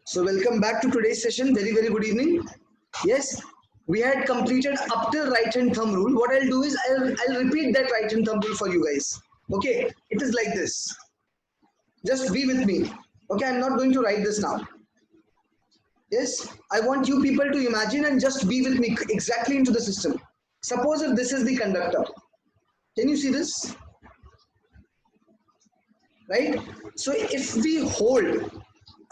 So welcome back to today's session. Very good evening. Yes, we had completed up till right hand thumb rule. What I'll do is I'll repeat that right hand thumb rule for you guys. Okay, it is like this. Just be with me. Okay, I'm not going to write this now. Yes, I want you people to imagine and just be with me exactly into the system. Suppose if this is the conductor. Can you see this? Right? So if we hold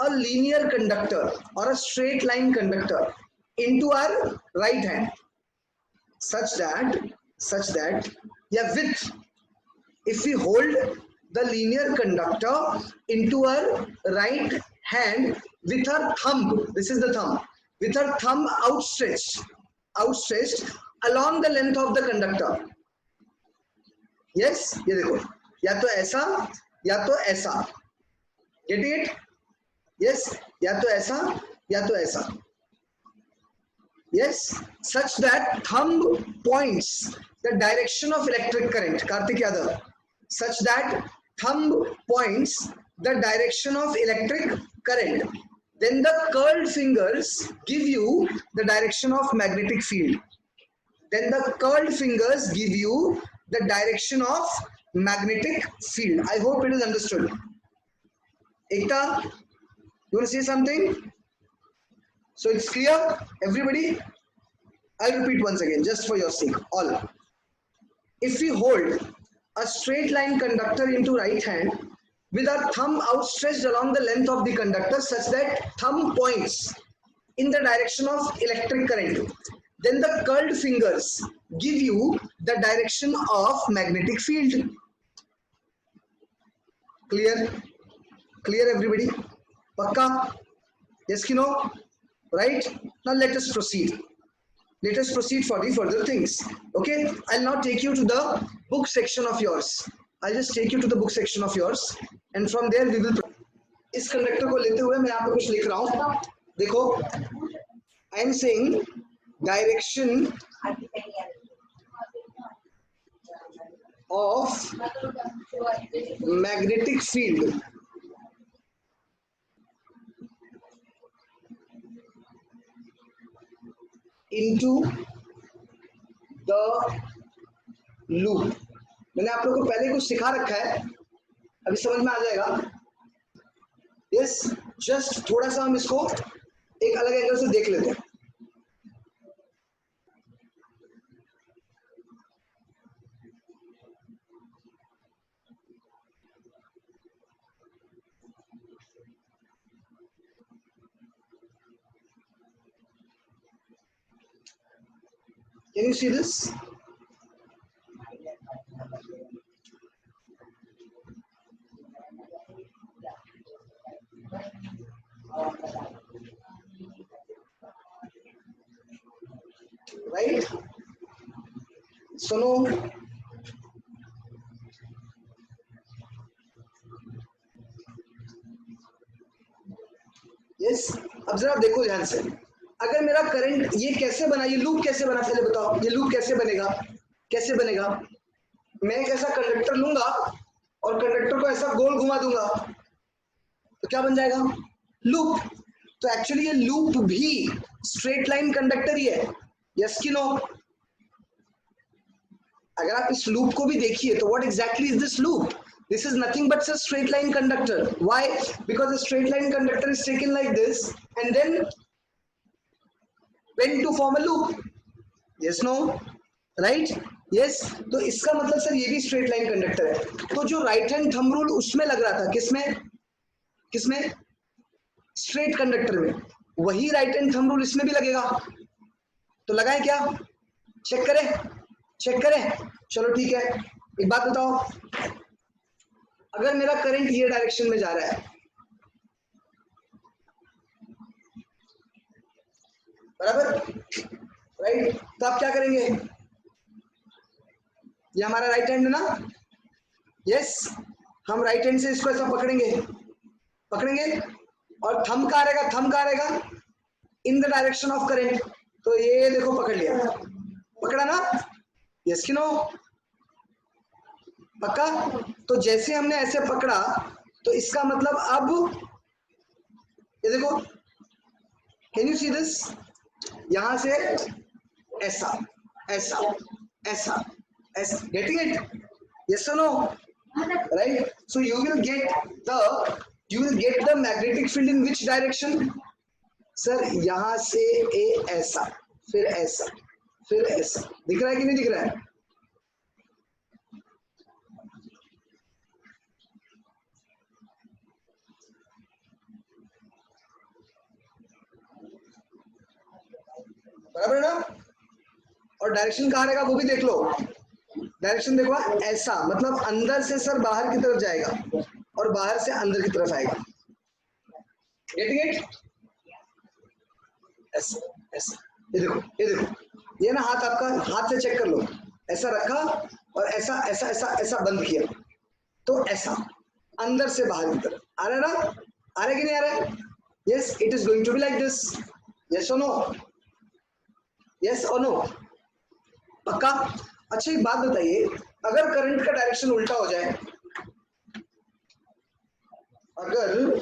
a linear conductor or a straight line conductor into our right hand such that width, if we hold the linear conductor into our right hand with our thumb, this is the thumb, with our thumb outstretched along the length of the conductor. Yes, ये देखो, या तो ऐसा या तो ऐसा, getting it? Yes, या तो ऐसा या तो ऐसा. Yes, such that thumb points the direction of electric current. Karthik Yadav. Such that thumb points the direction of electric current. Then the curled fingers give you the direction of magnetic field. Then the curled fingers give you the direction of magnetic field. I hope it is understood. Ekta, you want to say something? So it's clear, everybody? I'll repeat once again, just for your sake, all. If we hold a straight line conductor into right hand with our thumb outstretched along the length of the conductor such that thumb points in the direction of electric current, then the curled fingers give you the direction of magnetic field. Clear? Clear, everybody? Pakka? Yes ki no? Right? Now let us proceed. Let us proceed for the further things. Okay? I'll now take you to the book section of yours. I'll just take you to the book section of yours, and from there we will. इस conductor को लेते हुए मैं यहाँ पे कुछ लिख रहा हूँ. देखो, I am saying direction of magnetic field into the loop. मैंने आप लोगों को पहले कुछ सिखा रखा है, अभी समझ में आ जाएगा. यस, जस्ट थोड़ा सा हम इसको एक अलग एंगल से देख लेते हैं. Can you see this? Right? सुनो, यस, अब जरा देखो ध्यान से. अगर मेरा करंट ये कैसे बना, ये लूप कैसे बना, पहले बताओ. ये लूप कैसे बनेगा? कैसे बनेगा? मैं एक ऐसा कंडक्टर लूंगा और कंडक्टर को ऐसा गोल घुमा दूंगा तो क्या बन जाएगा? लूप. तो एक्चुअली ये लूप भी स्ट्रेट लाइन कंडक्टर ही है. यस कि नो? अगर आप इस लूप को भी देखिए तो what exactly is this loop? This is nothing but a straight line conductor. Why? Because a straight line conductor is taken like this and then bent to form a loop. Yes, no? Right? Yes. तो इसका मतलब sir ये भी straight line conductor है. तो जो right hand thumb rule उसमें लग रहा था, किसमें? Straight conductor में. वही right hand thumb rule इसमें भी लगेगा. तो लगाए क्या? चेक करें. चलो ठीक है. एक बात बताओ, अगर मेरा करंट ये डायरेक्शन में जा रहा है, बराबर, राइट? तो आप क्या करेंगे? ये हमारा राइट हैंड है ना? यस, हम राइट हैंड से इसको ऐसा पकड़ेंगे और थंब कहाँ रहेगा? In the direction of current. तो ये देखो पकड़ा ना? यस कि नो? पक्का? तो जैसे हमने ऐसे पकड़ा तो इसका मतलब अब ये देखो कैन यू सी दिस? यहां से ऐसा ऐसा ऐसा ऐसा, गेटिंग इट? यस और no? Right, so you will get the magnetic field in which direction? Sir यहां से ए ऐसा, फिर ऐसा, फिर ऐसा, दिख रहा है कि नहीं दिख रहा है? बराबर ना? और डायरेक्शन कहाँ रहेगा वो भी देख लो। डायरेक्शन देखो, ऐसा मतलब अंदर से सर बाहर की तरफ जाएगा और बाहर से अंदर की तरफ आएगा। Getting it? ऐसा ऐसा, ये देखो ये देखो, ये ना हाथ आपका, हाथ से चेक कर लो, ऐसा रखा और ऐसा ऐसा ऐसा ऐसा बंद किया, तो ऐसा अंदर से बाहर की तरफ आ रहा है ना? आ रहा है कि नहीं आ रहा है? Yes, it is going to be like this. Yes और नो? यस और नो? पक्का? अच्छा एक बात बताइए, अगर करंट का डायरेक्शन उल्टा हो जाए, अगर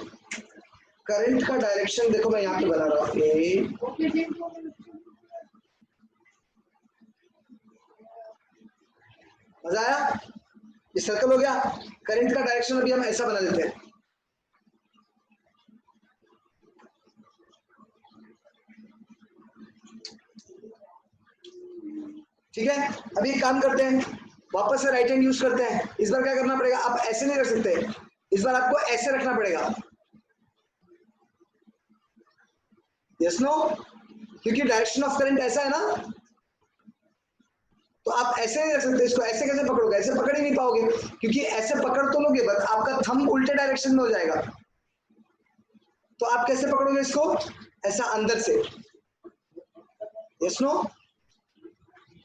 करंट का डायरेक्शन देखो, मैं यहाँ पे बना रहा हूँ, मजा आया? ये सर्कल हो गया। करंट का डायरेक्शन अभी हम ऐसा बना देते हैं, ठीक है? अभी एक काम करते हैं, वापस से राइट हैंड यूज करते हैं। इस बार क्या करना पड़ेगा, आप ऐसे नहीं रख सकते, इस बार आपको ऐसे रखना पड़ेगा। Yes no? क्योंकि डायरेक्शन ऑफ करंट ऐसा है ना, तो आप ऐसे नहीं रख सकते इसको। ऐसे कैसे पकड़ोगे? ऐसे पकड़ ही नहीं पाओगे, क्योंकि ऐसे पकड़ तो लोगे बट आपका थंब उल्टे डायरेक्शन में हो जाएगा। तो आप कैसे पकड़ोगे इसको? ऐसा अंदर से। Yes no?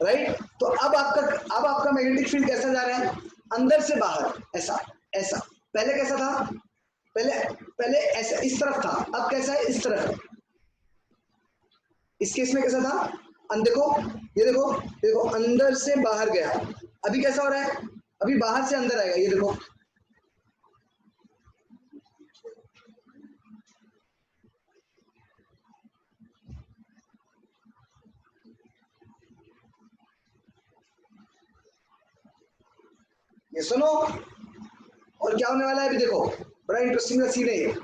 राइट? तो अब आपका मैग्नेटिक फील्ड कैसा जा रहा है? अंदर से बाहर, ऐसा ऐसा। पहले कैसा था? पहले पहले ऐसा इस तरफ था, अब कैसा है? इस तरफ। इस केस में कैसा था? देखो ये देखो, देखो अंदर से बाहर गया। अभी कैसा हो रहा है? अभी बाहर से अंदर आएगा, ये देखो। ये सुनो, और क्या होने वाला है अभी देखो, बड़ा इंटरेस्टिंग सीन है ये।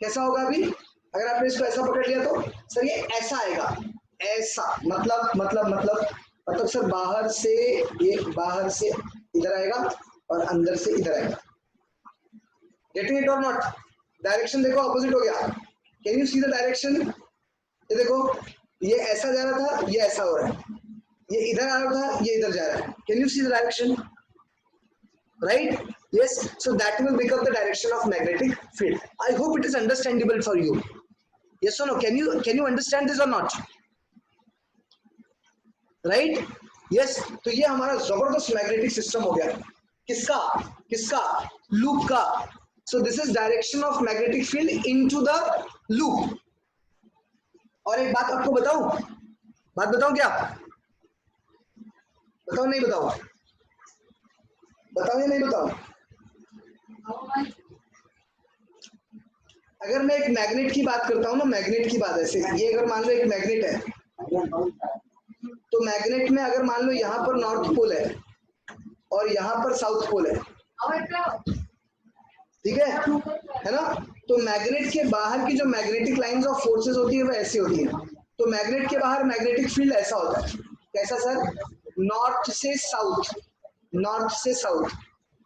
कैसा होगा अभी? अगर आपने इसको ऐसा पकड़ लिया तो सर ये ऐसा आएगा, ऐसा मतलब सर बाहर से, ये बाहर से इधर आएगा और अंदर से इधर आएगा। गेटिंग इट और नॉट? डायरेक्शन देखो अपोजिट हो गया। Can you see the direction? ये देखो, ये ऐसा जा रहा था, ये ऐसा हो रहा है, ये इधर आ रहा था, ये इधर जा रहा है। Can you see the direction? right? Yes, so that will become the direction of magnetic field. I hope it is understandable for you. Yes or no? Can you understand this or not? Right? Yes, तो ये हमारा जबरदस्त magnetic system हो गया। किसका? किसका? Loop का। So this is direction of magnetic field into the loop. और एक बात आपको बताऊं, बात बताऊं क्या? बताओ नहीं बताओ? बताओ या नहीं बताओ? अगर मैं एक मैग्नेट की बात करता हूँ ना, मैग्नेट की बात ऐसे, ये अगर मान लो एक मैग्नेट है, तो मैग्नेट में अगर मान लो यहाँ पर नॉर्थ पोल है और यहाँ पर साउथ पोल है, ठीक है ना? तो मैग्नेट के बाहर की जो मैग्नेटिक लाइंस ऑफ फोर्सेस होती है वो ऐसी होती है। तो मैग्नेट के बाहर मैग्नेटिक फील्ड ऐसा होता है। कैसा सर? नॉर्थ से साउथ, नॉर्थ से साउथ।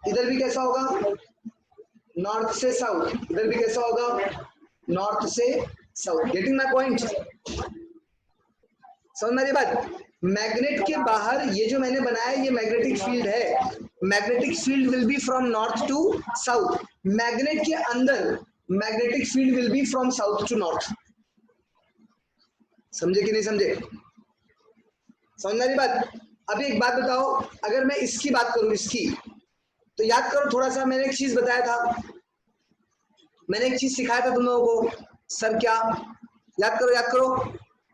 इधर भी कैसा होगा? नॉर्थ से साउथ। इधर भी कैसा होगा? नॉर्थ से साउथ। Getting my point? समझ मेरी बात? मैग्नेट के बाहर ये जो मैंने बनाया ये मैग्नेटिक फील्ड है। Magnetic field will be from north to south. Magnet के अंदर magnetic field will be from south to north. समझे कि नहीं समझे? समझ मेरी बात? अभी एक बात बताओ, अगर मैं इसकी बात करूं, इसकी, तो याद करो थोड़ा सा, मैंने एक चीज बताया था, मैंने एक चीज सिखाया था तुम लोगों को। सर क्या? याद करो, याद करो,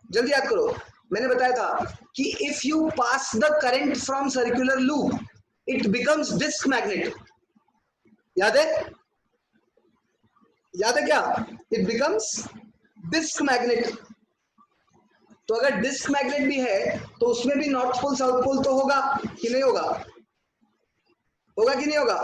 जल्दी याद करो। मैंने बताया था कि if you pass the current from circular loop it becomes disc magnet. याद है? याद है क्या? इट बिकम्स डिस्क मैग्नेट, तो अगर डिस्क मैग्नेट भी है तो उसमें भी नॉर्थ पोल साउथ पोल तो होगा कि नहीं होगा, होगा कि नहीं होगा,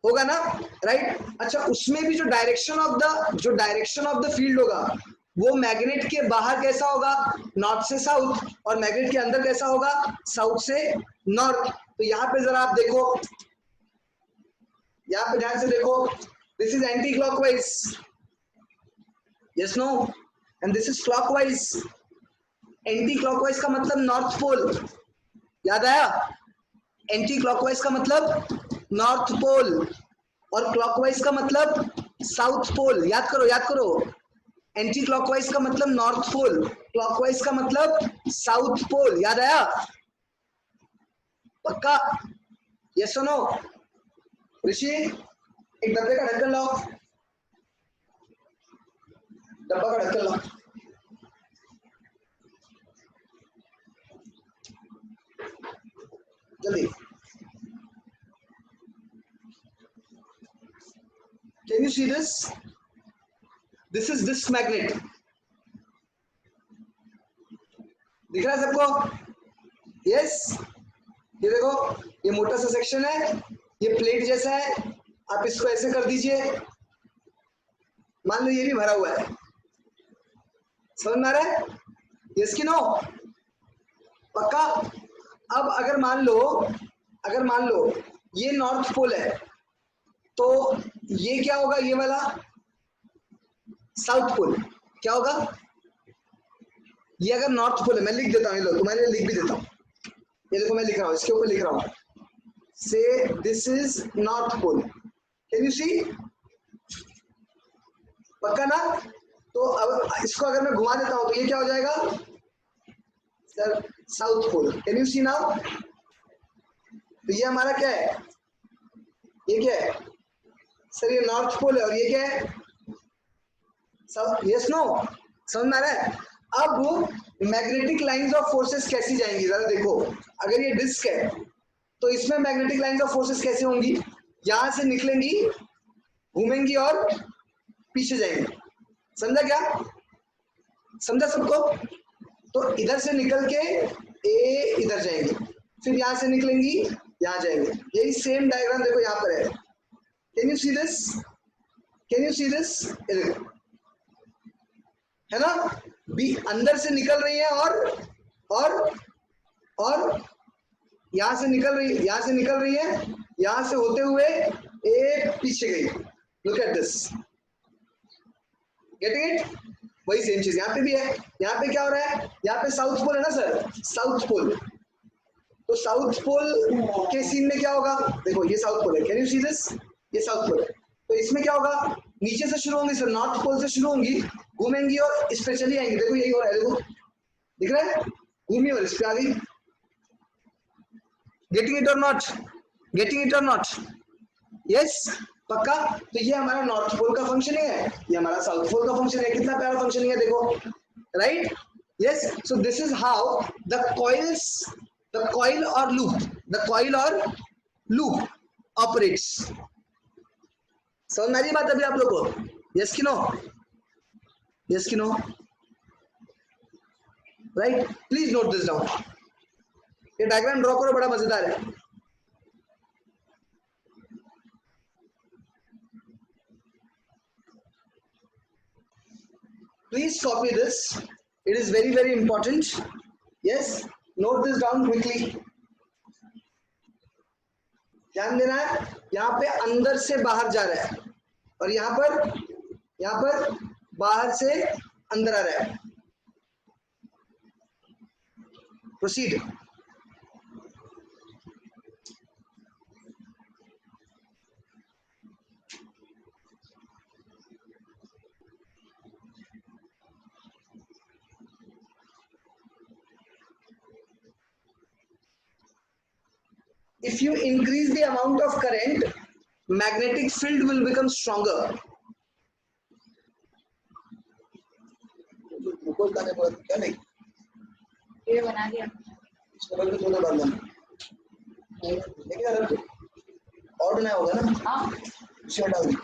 होगा ना, राइट। अच्छा, उसमें भी जो डायरेक्शन ऑफ द फील्ड होगा वो मैग्नेट के बाहर कैसा होगा, नॉर्थ से साउथ, और मैग्नेट के अंदर कैसा होगा, साउथ से नॉर्थ। तो यहाँ पे जरा आप देखो, यहाँ पे ध्यान से देखो, this is anti clockwise, yes no, and this is clockwise. Anti clockwise का मतलब नॉर्थ पोल, याद आया, एंटी क्लॉकवाइज का मतलब नॉर्थ पोल और क्लॉकवाइज का मतलब साउथ पोल। याद करो, याद करो, एंटी क्लॉकवाइज का मतलब नॉर्थ पोल, क्लॉकवाइज का मतलब साउथ पोल। याद आया, पक्का, यस सुनो। ऋषि, एक डब्बे का ढक्कन लाओ, डब्बा का ढक्कन लाओ। जल्दी, can you see this, this is disk magnet, दिख रहा है सबको, यस। ये देखो, ये मोटा सा सेक्शन है, ये प्लेट जैसा है, आप इसको ऐसे कर दीजिए, मान लो ये भी भरा हुआ है, समझ में आ रहा है, यस कि नो, पक्का। अब अगर मान लो ये नॉर्थ पोल है, तो ये क्या होगा, ये वाला साउथ पोल क्या होगा, ये अगर नॉर्थ पोल है, मैं लिख देता हूँ, लो तुम्हारे लिए लिख भी देता हूँ, ये देखो मैं लिख रहा हूँ, इसके ऊपर लिख रहा हूँ, से this is north pole, can you see, पक्का ना। तो अब इसको अगर मैं घुमा देता हूँ तो ये क्या हो जाएगा sir, south pole, can you see now. तो ये हमारा क्या है, ये क्या है सर, ये नॉर्थ पोल है, और ये क्या है साउथ, यस नो, समझ में आ रहा है। अब मैग्नेटिक लाइंस ऑफ फोर्सेस कैसी जाएंगी जरा देखो, अगर ये डिस्क है तो इसमें मैग्नेटिक लाइंस ऑफ फोर्सेस कैसे होंगी, यहां से निकलेंगी, घूमेंगी और पीछे जाएंगी, समझा क्या, समझा सबको। तो इधर से निकल के ए इधर जाएंगे, फिर यहां से निकलेंगी यहां जाएंगे, यही सेम डायग्राम देखो यहाँ पर है, can you see this, can you see this, है ना, बी अंदर से निकल रही है और यहां से निकल रही है, यहां से निकल रही है, यहां से होते हुए एक पीछे गई, look at this, getting it, वही सेम चीज यहाँ पे भी है। यहाँ पे क्या हो रहा है, यहाँ पे साउथ पोल है ना सर, साउथ पोल, तो साउथ पोल के सीन में क्या होगा, देखो ये साउथ पोल है, कैन यू सी दिस, ये साउथ पोल है, तो इसमें क्या होगा, नीचे से शुरू होंगी सर, नॉर्थ पोल से शुरू होंगी, घूमेंगी और इस पे चली आएंगी, देखो यही हो रहा है, देखो दिख रहा है, घूमी और इस पे आ गई, गेटिंग इट और नॉट, गेटिंग इट और नॉट, यस, पक्का। तो ये हमारा नॉर्थ पोल का फंक्शन है, ये हमारा साउथ पोल का फंक्शन है, कितना प्यारा फंक्शन है देखो, right, yes. So this is how the coil or loop operates, समझ में आ रही बात अभी आप लोग को, यस कि नो, यस कि no, right, please note this down, ये डायग्राम ड्रॉ करो, बड़ा मजेदार है। Please copy this, it is very very important, yes, note this down quickly, ध्यान देना है, यहाँ पे अंदर से बाहर जा रहा है और यहाँ पर बाहर से अंदर आ रहा है, proceed. If you increase the amount of current, magnetic field will become stronger. क्या नहीं, ये बना दिया, इसको बल्कि थोड़ा डाल देना, लेकिन अगर और बनाया होगा ना, हाँ उसे डाल दी,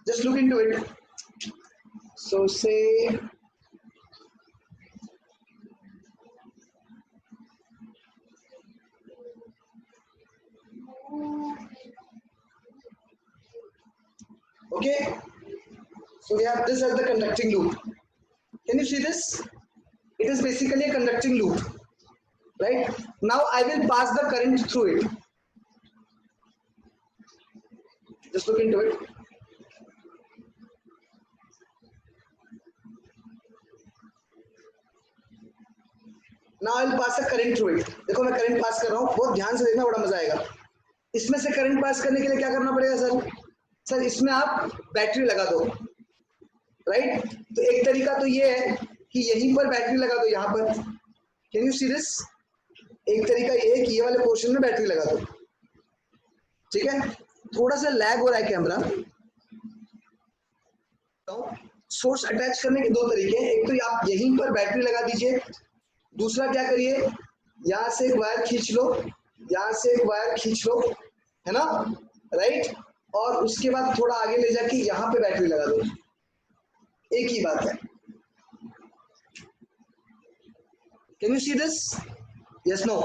Just look into it. So say okay, so we have this as the conducting loop. Can you see this? It is basically a conducting loop, right? Now I will pass the current through it. Just look into it. Now I will pass a current through it. देखो मैं current pass कर रहा हूँ, बहुत ध्यान से देखना, बड़ा मजा आएगा. इसमें से करंट पास करने के लिए क्या करना पड़ेगा सर? सर इसमें आप बैटरी लगा दो, राइट? तो एक तरीका तो ये है कि यहीं पर बैटरी लगा दो, यहाँ पर. Can you see this? एक तरीका ये है कि ये वाले पोर्शन में बैटरी लगा दो, ठीक है? थोड़ा सा लैग हो रहा है कैमरा. सोर्स अटैच करने के दो तरीके हैं. एक तो आप यहीं पर बैटरी लगा दीजिए, दूसरा क्या करिए, यहाँ से एक वायर खींच लो, यहाँ से एक वायर खींच लो, है ना, राइट? और उसके बाद थोड़ा आगे ले जाके यहाँ पे बैटरी लगा दो. एक ही बात है. Can you see this? Yes, no,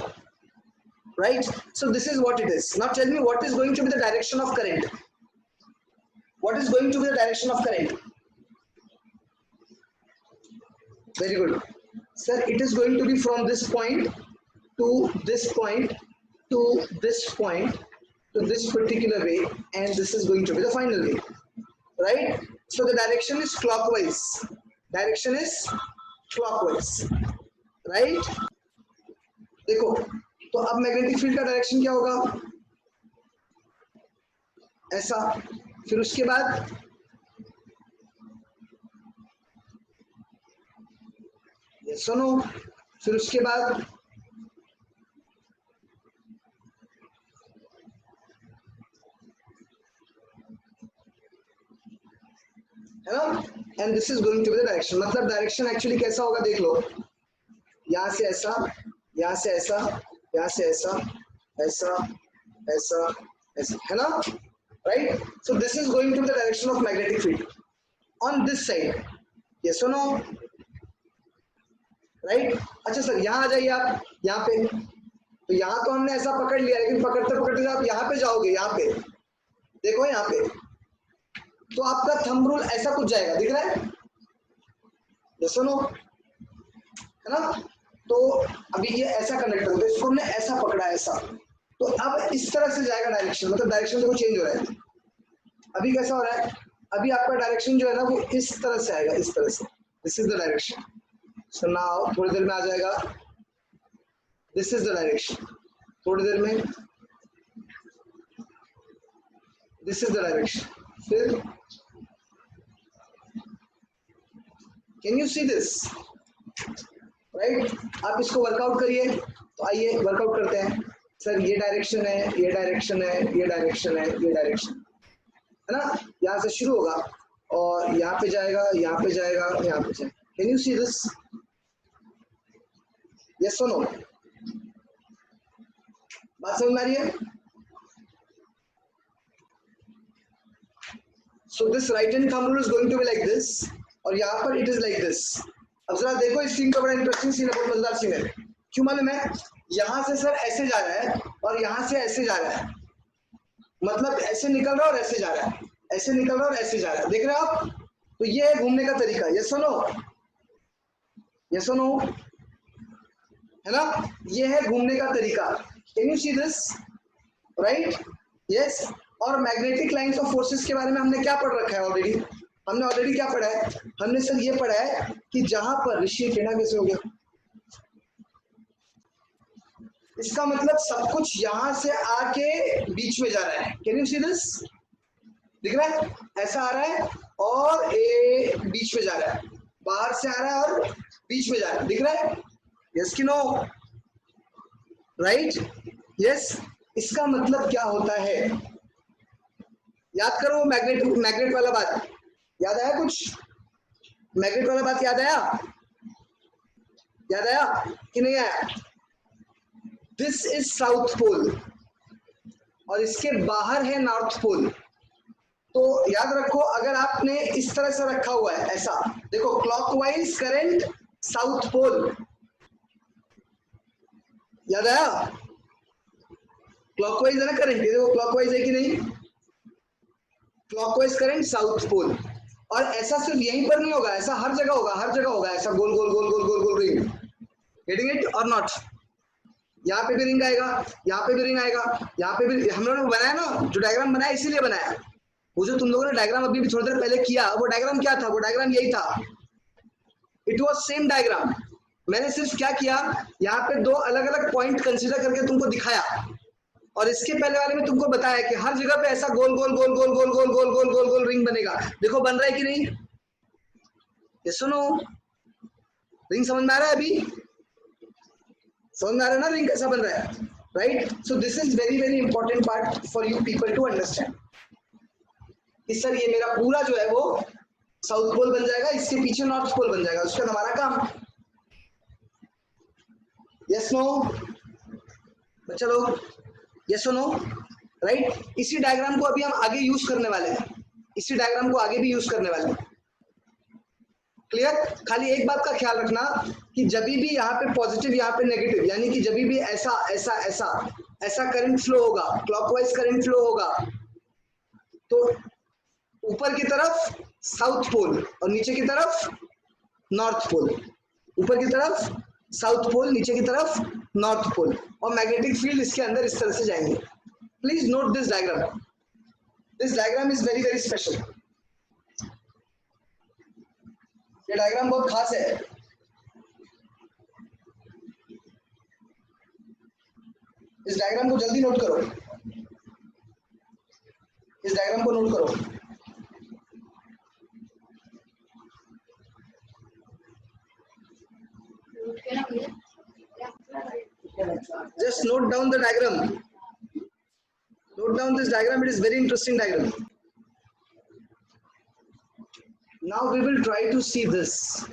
right? So this is what it is. Now tell me what is going to be the direction of current. What is going to be the direction of current? Very good. Sir, it is going to be from this point to this point to this point to this particular way, and this is going to be the final way, right? So the direction is clockwise. Direction is clockwise, right? देखो, तो अब magnetic field का direction क्या होगा? ऐसा. फिर उसके बाद ये सुनो, फिर उसके बाद है ना, and this is going to be the direction. मतलब डायरेक्शन एक्चुअली कैसा होगा देख लो, यहाँ से ऐसा, यहाँ से ऐसा, यहाँ से ऐसा, ऐसा, ऐसा, ऐसा, है ना, right? So this is going to be the direction of magnetic field on this side. Yes और नो, राइट? अच्छा सर यहाँ आ जाइए आप, यहाँ पे. तो यहाँ तो हमने ऐसा पकड़ लिया, लेकिन पकड़ते पकड़ते आप यहाँ पे जाओगे, यहाँ पे देखो, यहाँ पे तो आपका थंब रूल ऐसा कुछ जाएगा, दिख रहा है? ये सुनो, है ना? तो अभी ये ऐसा कंडक्टर होता है, इसको हमने ऐसा पकड़ा, ऐसा. तो अब इस तरह से जाएगा डायरेक्शन, मतलब डायरेक्शन देखो चेंज हो रहा है. अभी कैसा हो रहा है? अभी आपका डायरेक्शन जो है ना वो इस तरह से आएगा, इस तरह से. This is the direction. So now थोड़ी देर में आ जाएगा, दिस इज द डायरेक्शन. थोड़ी देर में दिस इज द डायरेक्शन. फिर can you see this, right? आप इसको वर्कआउट करिए. तो आइए वर्कआउट करते हैं. सर ये डायरेक्शन है, ये डायरेक्शन है, ये डायरेक्शन है, ये डायरेक्शन है ना. यहाँ से शुरू होगा और यहाँ पे जाएगा, यहाँ पे जाएगा, यहाँ पे जाएगा. Can you see this? Yes और नो? बात समझ में आ रही है? So this right hand thumb rule is going to be like this, और यहाँ पर it is like this. अब जरा देखो इस सीन का, बड़ा इंटरेस्टिंग सीन है, बहुत मजेदार सीन है. क्यों मालूम है? यहाँ से सर ऐसे जा रहा है और यहाँ से ऐसे जा रहा है, मतलब ऐसे निकल रहा है और ऐसे जा रहा है, ऐसे निकल रहा है और ऐसे जा रहा है. देख रहे हो आप? तो ये है घूमने का तरीका. ये सुनो, ये सुनो, है ना? ये है घूमने का तरीका. Can you see this, right? Yes. और मैग्नेटिक लाइंस ऑफ फोर्सेस के बारे में हमने क्या पढ़ रखा है ऑलरेडी? हमने ऑलरेडी क्या पढ़ा है? हमने सर ये पढ़ा है कि जहां पर ऋषि टेढ़ा कैसे हो गया, इसका मतलब सब कुछ यहां से आके बीच में जा रहा है. Can you see this? दिख रहा है, ऐसा आ रहा है और ए बीच में जा रहा है, बाहर से आ रहा है और बीच में जा रहा है, दिख रहा है, यस कि नो, राइट, यस। इसका मतलब क्या होता है, याद करो मैग्नेट मैग्नेट वाला बात, याद आया कुछ, मैग्नेट वाला बात याद आया, याद आया कि नहीं आया, दिस इज साउथ पोल और इसके बाहर है नॉर्थ पोल। तो याद रखो, अगर आपने इस तरह से रखा हुआ है ऐसा, देखो क्लॉकवाइज करंट साउथ पोल, याद आया, क्लॉकवाइज है ना करंट, ये देखो क्लॉकवाइज है कि नहीं, क्लॉकवाइज करंट साउथ पोल। और ऐसा सिर्फ यहीं पर नहीं होगा, ऐसा हर जगह होगा, हर जगह होगा, ऐसा गोल गोल गोल गोल गोल गोल रिंग, गेटिंग इट और नॉट, यहाँ पे भी रिंग आएगा, यहाँ पे भी रिंग आएगा, यहाँ पे भी, हम लोगों ने बनाया ना जो डायग्राम बनाया इसीलिए बनाया, वो जो तुम लोगों ने डायग्राम अभी भी थोड़ी देर पहले किया, वो डायग्राम क्या था, वो डायग्राम यही था, इट वॉज सेम डायग्राम। मैंने सिर्फ क्या किया, यहाँ पे दो अलग अलग पॉइंट कंसिडर करके तुमको दिखाया, और इसके पहले वाले में तुमको बताया कि हर जगह पे ऐसा गोल गोल गोल गोल गोल गोल गोल गोल गोल गोल रिंग बनेगा, देखो बन रहा है कि नहीं, ये सुनो, रिंग समझ में आ रहा है अभी, समझ में आ रहा है ना रिंग कैसा बन रहा है, right. So this is very very important part for you people to understand कि सर ये मेरा पूरा जो है वो साउथ पोल बन जाएगा, इसके पीछे नॉर्थ पोल बन जाएगा, उसका हमारा काम, यस नो बच्चा लोग, यस नो, राइट। इसी डायग्राम को अभी हम आगे यूज करने वाले हैं, इसी डायग्राम को आगे भी यूज करने वाले हैं, क्लियर। खाली एक बात का ख्याल रखना कि जब भी यहाँ पे पॉजिटिव यहाँ पे नेगेटिव, यानी कि जब भी ऐसा ऐसा ऐसा ऐसा करंट फ्लो होगा, क्लॉकवाइज करंट फ्लो होगा, तो ऊपर की तरफ साउथ पोल और नीचे की तरफ नॉर्थ पोल, ऊपर की तरफ साउथ पोल, नीचे की तरफ नॉर्थ पोल, और मैग्नेटिक फील्ड इसके अंदर इस तरह से जाएंगे। Please note this diagram, this diagram is very very special, ये डायग्राम बहुत खास है, इस डायग्राम को जल्दी नोट करो, इस डायग्राम को नोट करो, उठ के ना भैया just note down the diagram, note down this diagram, it is very interesting diagram. Now we will try to see this,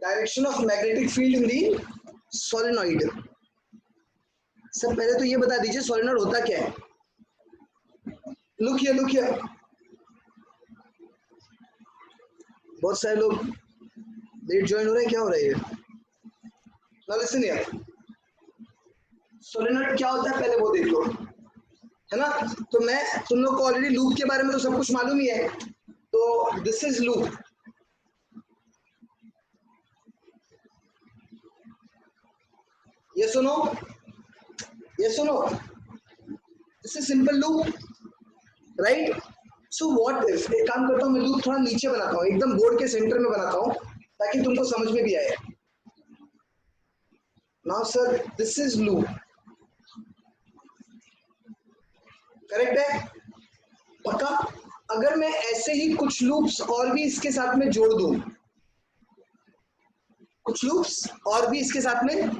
direction of magnetic field in the solenoid। सब पहले तो ये बता दीजिए सोलेनोइड होता क्या है, लुक हियर, बहुत सारे लोग लेट ज्वाइन हो रहे हैं, क्या हो रहा है ये, नाउ लिसन हियर, सोलेनोइड क्या होता है पहले वो देख लो, है ना। तो मैं तुम लोग को ऑलरेडी लूप के बारे में तो सब कुछ मालूम ही है, तो दिस इज लूप, ये सुनो, ये सुनो, this is simple loop, right. So what if, एक काम करता हूँ मैं लूप थोड़ा नीचे बनाता हूँ, एकदम बोर्ड के सेंटर में बनाता हूँ ताकि तुमको समझ में भी आए। Now sir this is loop, correct है, पक्का। अगर मैं ऐसे ही कुछ लूप्स और भी इसके साथ में जोड़ दूं, कुछ लूप्स और भी इसके साथ में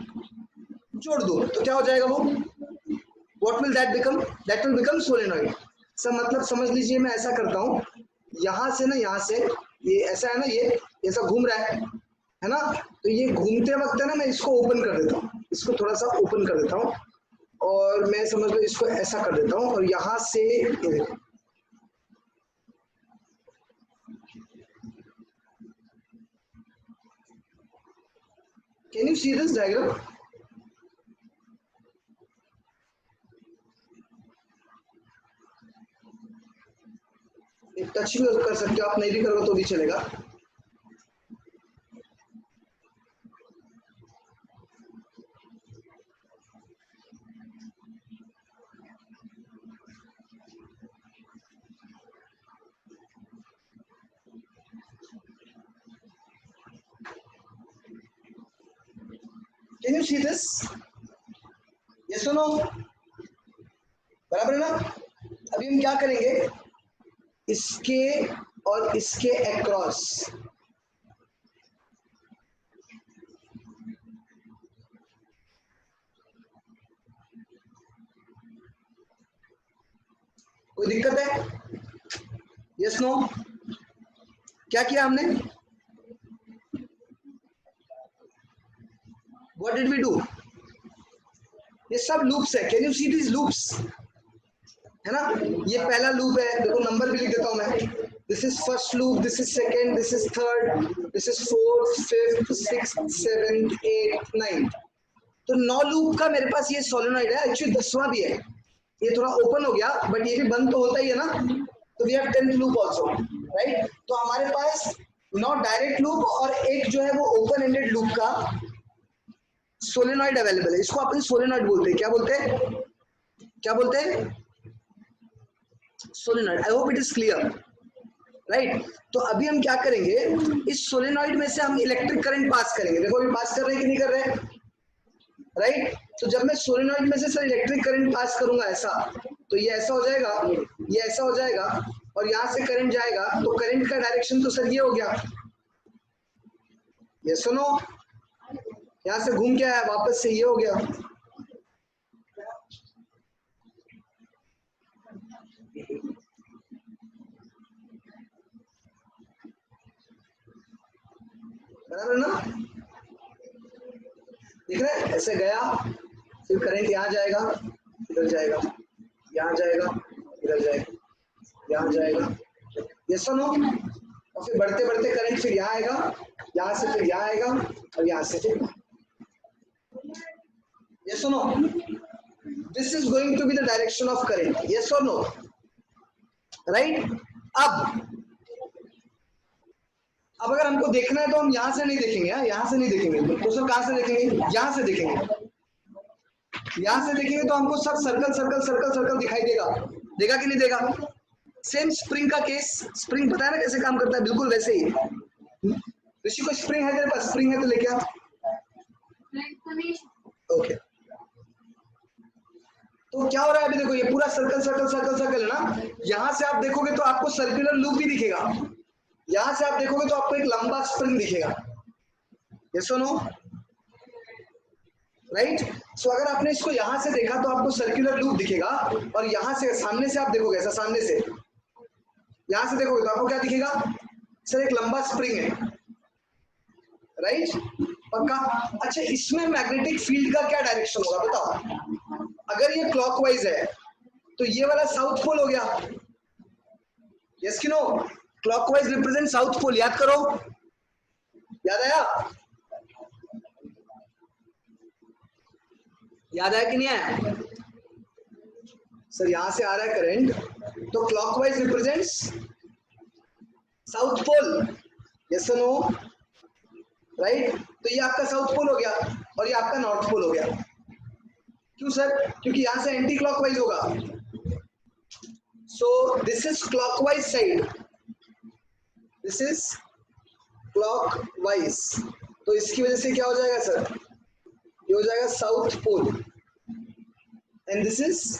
जोड़ दूं, तो क्या हो जाएगा वो, what will that become, that will become solenoid. सब मतलब समझ लीजिए, मैं ऐसा करता हूँ, यहां से ना, यहां से ये ऐसा है ना, ये ऐसा घूम रहा है ना, तो ये घूमते वक्त है ना, मैं इसको ओपन कर देता हूँ, इसको थोड़ा सा ओपन कर देता हूँ, और मैं समझ लो इसको ऐसा कर देता हूँ, और यहां से ये देखो, can you see this diagram, touch भी कर सकते हो आप, नहीं भी करोगे तो भी चलेगा। Can you see this? Yes और नो? बराबर है ना? अभी हम क्या करेंगे, इसके और इसके अक्रॉस कोई दिक्कत है? Yes no? क्या किया हमने? What did we do? ये सब लूप्स है, can you see this loops? है ना? ये पहला लूप है, देखो नंबर भी लिख देता हूं मैं। This is first loop, this is second, this is third, this is fourth, fifth, sixth, seventh, eight, ninth. तो 9 लूप का मेरे पास ये सोलेनॉइड है, एक्चुअली 10वां भी है, ये थोड़ा ओपन हो गया बट ये भी बंद तो होता ही है ना, तो we have 10th loop also, right? तो हमारे पास 9 डायरेक्ट लूप और एक जो है वो ओपन एंडेड लूप का सोलेनॉइड अवेलेबल है। इसको अपन सोलेनॉइड बोलते हैं, क्या बोलते हैं? क्या बोलते हैं? Solenoid. I hope it is clear, right? तो अभी हम क्या करेंगे, इस सोलेनॉइड में से हम इलेक्ट्रिक करंट पास करेंगे। देखो अभी पास कर रहे हैं कि नहीं कर रहे हैं, राइट? तो जब मैं सोलेनॉइड में से सर इलेक्ट्रिक करंट पास करूंगा ऐसा, तो ये ऐसा हो जाएगा, ये ऐसा हो जाएगा और यहां से करंट जाएगा, तो करंट का डायरेक्शन तो सर ये हो गया, ये सुनो, यहां से घूम के आया वापस से ये हो गया। बराबर ना? दिख रहा है? ऐसे गया, फिर करंट यहाँ जाएगा, इधर जाएगा, यहाँ जाएगा, इधर जाएगा, यहाँ जाएगा, ये सुनो, और फिर बढ़ते बढ़ते करंट फिर यहाँ आएगा, यहाँ से फिर यहाँ आएगा और यहाँ से फिर ये सुनो, this is going to be the direction of current, yes और नो? राइट? अब अगर हमको देखना है तो हम यहां से नहीं देखेंगे, यहां से नहीं देखेंगे, तो सर कहां से देखेंगे? यहां से देखेंगे। यहां से देखेंगे तो हमको सब सर्कल सर्कल सर्कल सर्कल दिखाई देगा, देगा कि नहीं देगा? सेम स्प्रिंग का केस, स्प्रिंग पता है ना कैसे काम करता है, बिल्कुल वैसे ही। ऋषि को स्प्रिंग है तेरे पास? स्प्रिंग है तो लेके आ। ओके, तो क्या हो रहा है अभी देखो, ये पूरा सर्कल सर्कल सर्कल सर्कल है ना, यहां से आप देखोगे तो आपको सर्कुलर लूप भी दिखेगा, यहां से आप देखोगे तो आपको एक लंबा स्प्रिंग दिखेगा, यस और नो? राइट? सो अगर आपने इसको यहां से देखा तो आपको सर्कुलर लूप दिखेगा, और यहां से सामने से आप देखोगे, ऐसा सामने से यहां से देखोगे तो आपको क्या दिखेगा? सर एक लंबा स्प्रिंग है, राइट? पक्का? अच्छा, इसमें मैग्नेटिक फील्ड का क्या डायरेक्शन होगा बताओ? अगर ये क्लॉकवाइज है तो ये वाला साउथ पोल हो गया, यस कि no? Clockwise represent south pole, याद करो, याद आया? याद आया कि नहीं आया? सर यहां से आ रहा है करंट, तो clockwise represents south pole, yes no? Right? तो ये आपका साउथ पोल हो गया और ये आपका नॉर्थ पोल हो गया। क्यों सर? क्योंकि यहां से एंटी क्लॉकवाइज होगा, सो this is clockwise side, this is clockwise, तो इसकी वजह से क्या हो जाएगा सर? ये हो जाएगा south pole, and this is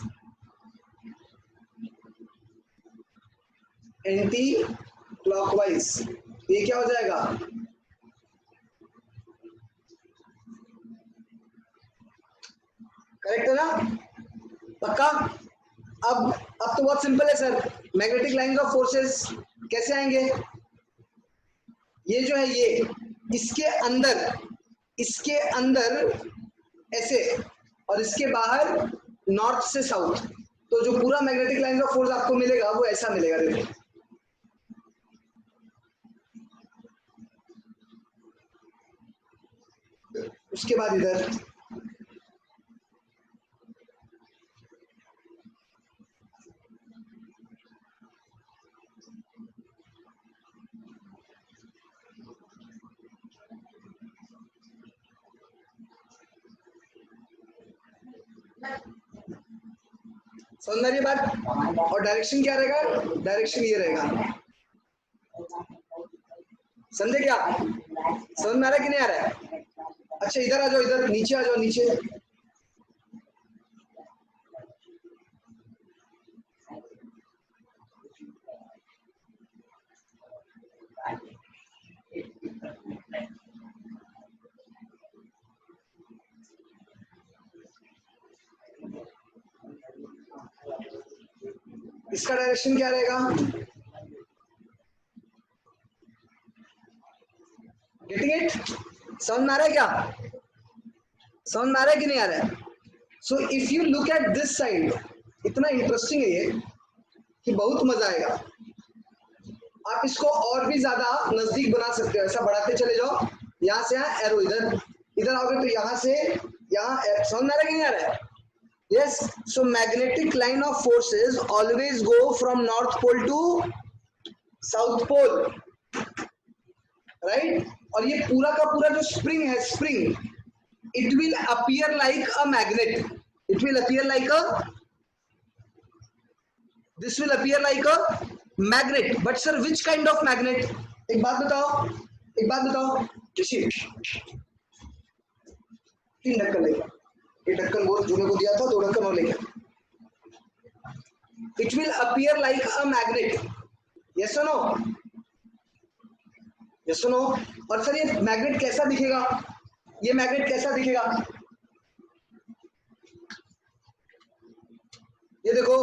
anti clockwise, ये क्या हो जाएगा? करेक्ट है ना? पक्का? अब तो बहुत सिंपल है sir, magnetic lines of forces कैसे आएंगे? ये जो है ये इसके अंदर ऐसे, और इसके बाहर नॉर्थ से साउथ, तो जो पूरा मैग्नेटिक लाइंस ऑफ फोर्स आपको मिलेगा वो ऐसा मिलेगा, देखो। उसके बाद इधर समझ में आ रही है बात? और डायरेक्शन क्या रहेगा? डायरेक्शन ये रहेगा, समझे क्या? समझ में आ रहा है कि नहीं आ रहा है? अच्छा इधर आ जाओ, इधर नीचे आ जाओ, नीचे। इसका डायरेक्शन क्या रहेगा? Getting it? समझ में आ रहा है क्या? समझ में आ रहा है कि नहीं आ रहा है? So if you look at this side, इतना इंटरेस्टिंग है ये कि बहुत मजा आएगा। आप इसको और भी ज्यादा नजदीक बना सकते हो, ऐसा बढ़ाते चले जाओ, यहाँ से यहाँ एरो, इधर इधर आओगे तो यहाँ से यहाँ, समझ में आ रहा है कि नहीं आ रहा है? Yes. So magnetic line of forces always go from north pole to south pole, right? और ये पूरा का पूरा जो स्प्रिंग है, spring, it will appear like a magnet, it will appear like a, this will appear like a magnet, but sir which kind of magnet? एक बात बताओ, एक बात बताओ, किसी 3 ढक्कन लेगा, एक ढक्कन वो जूने को दिया था, 2 ढक्कन और लेगा, it will appear like a magnet, yes or no? yes or no? और सर ये मैग्नेट कैसा दिखेगा? ये मैग्नेट कैसा दिखेगा? ये देखो,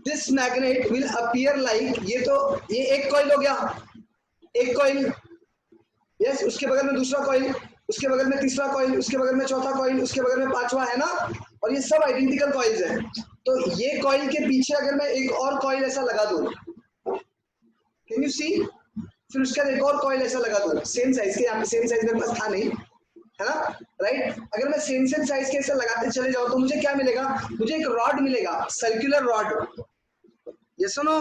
this magnet will appear like, ये तो ये एक कॉइल हो गया, एक कॉइल, यस, उसके बगल में दूसरा कॉइल, उसके बगल में तीसरा कॉइल, उसके बगल में चौथा कॉइल, उसके बगल में पांचवा, है ना? और ये सब आइडेंटिकल कॉइल्स हैं। तो ये कॉइल के पीछे अगर मैं एक और कॉइल ऐसा लगा दूं, कैन यू सी? फिर उसके बाद एक और कॉइल ऐसा लगा दूं सेम साइज के, यहाँ पे सेम साइज मेरे पास था नहीं, है ना, राइट? अगर मैं सेम साइज के ऐसे लगाते चले जाऊं तो मुझे क्या मिलेगा? मुझे एक रॉड मिलेगा, सर्कुलर रॉड, यस और नो?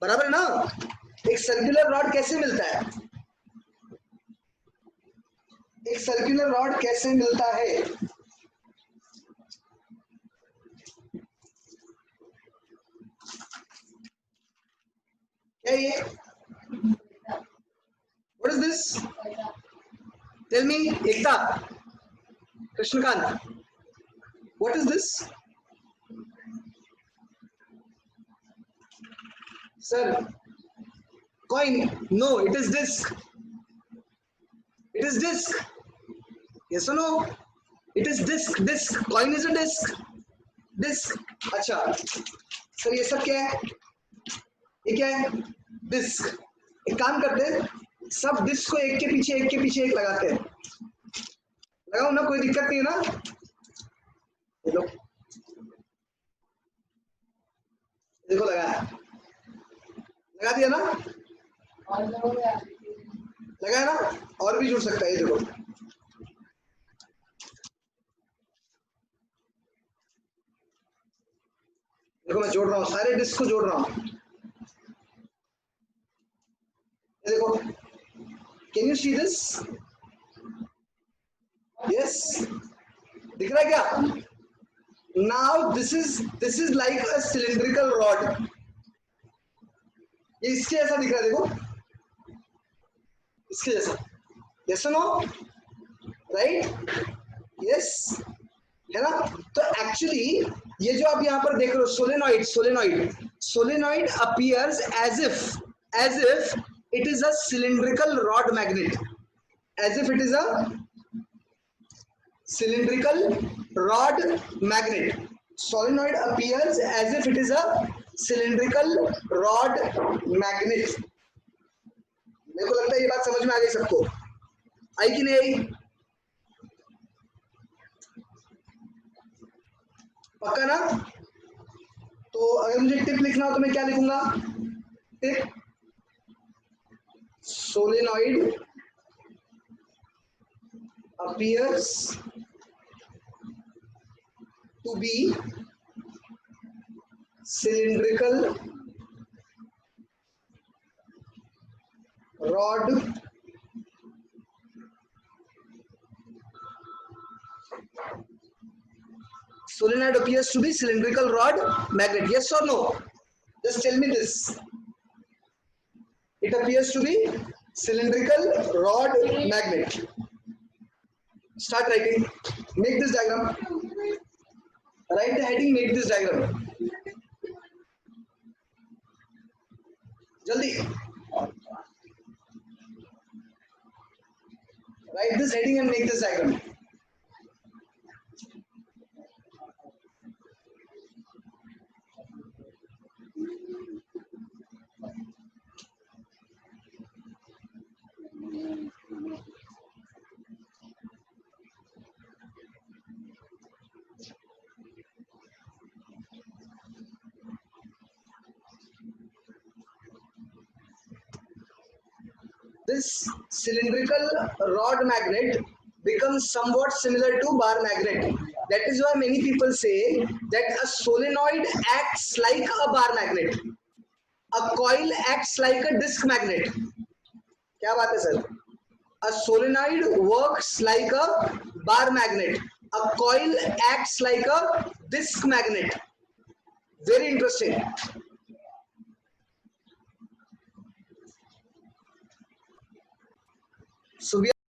बराबर ना? एक सर्कुलर रॉड कैसे मिलता है? एक सर्कुलर रॉड कैसे मिलता है? क्या ये? What is this? Tell me, Ekta, Krishnakant, what is this? Sir, coin? No, it is disc. It is disc. Yes or no? It is disc. Disc. Coin is a disc. Disc. अच्छा, sir ये सब क्या है? ये क्या है? Disc. एक काम करते हैं, सब डिस्क को एक के पीछे एक लगाते हैं। लगाओ ना, कोई दिक्कत नहीं है ना? देखो लगाया, लगा दिया ना? लगाया ना? और भी जुड़ सकता है, ये देखो। देखो मैं जोड़ रहा हूँ, सारे डिस्क को जोड़ रहा हूँ, ये देखो, can you see this? Yes, दिख रहा है क्या? Now this is like a cylindrical rod, ये इसके जैसा दिख रहा है, देखो इसके जैसा, यस नो? राइट? यस, है ना? तो एक्चुअली ये जो आप यहाँ पर देख रहे हो, solenoid appears as if it is a cylindrical rod magnet, as if it is a cylindrical rod magnet. Solenoid appears as if it is a cylindrical rod magnet. मेरे को लगता है ये बात समझ में आ गई सबको, आई कि नहीं आई? पक्का ना? तो अगर मुझे टिप लिखना हो तो मैं क्या लिखूंगा? Tip, solenoid appears to be cylindrical rod solenoid appears to be cylindrical rod magnet, yes or no? Just tell me this. It appears to be cylindrical rod magnet. Start writing. Make this diagram. Write the heading. Make this diagram. Jaldi. Write this heading and make this diagram. This cylindrical rod magnet becomes somewhat similar to bar magnet. That is why many people say that a solenoid acts like a bar magnet. A coil acts like a disc magnet. क्या बात है sir? A solenoid works like a bar magnet. A coil acts like a disc magnet. Very interesting. So we